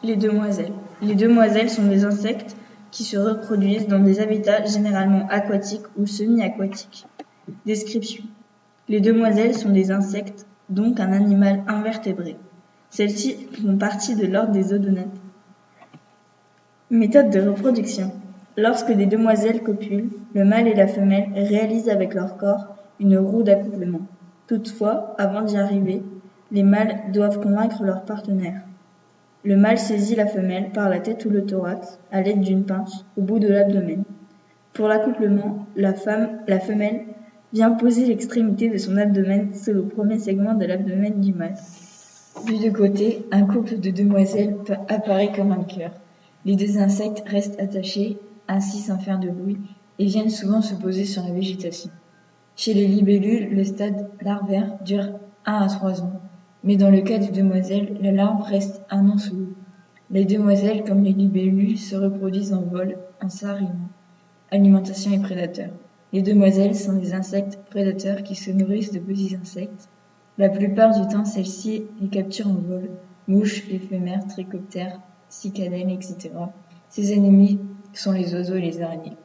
Les demoiselles. Les demoiselles sont des insectes qui se reproduisent dans des habitats généralement aquatiques ou semi-aquatiques. Description. Les demoiselles sont des insectes, donc un animal invertébré. Celles-ci font partie de l'ordre des odonats. Méthode de reproduction. Lorsque des demoiselles copulent, le mâle et la femelle réalisent avec leur corps une roue d'accouplement. Toutefois, avant d'y arriver, les mâles doivent convaincre leur partenaire. Le mâle saisit la femelle par la tête ou le thorax à l'aide d'une pince au bout de l'abdomen. Pour l'accouplement, la femelle vient poser l'extrémité de son abdomen sur le premier segment de l'abdomen du mâle. Vu de côté, un couple de demoiselles apparaît comme un cœur. Les deux insectes restent attachés, ainsi sans faire de bruit, et viennent souvent se poser sur la végétation. Chez les libellules, le stade larvaire dure 1 à 3 ans, mais dans le cas des demoiselles, la larve reste 1 an sous l'eau. Les demoiselles, comme les libellules, se reproduisent en vol, en s'arrimant. Alimentation et prédateurs. Les demoiselles sont des insectes prédateurs qui se nourrissent de petits insectes. La plupart du temps, celles-ci les capturent en vol, mouches, éphémères, trichoptères, cicadelles, etc. Ses ennemis sont les oiseaux et les araignées.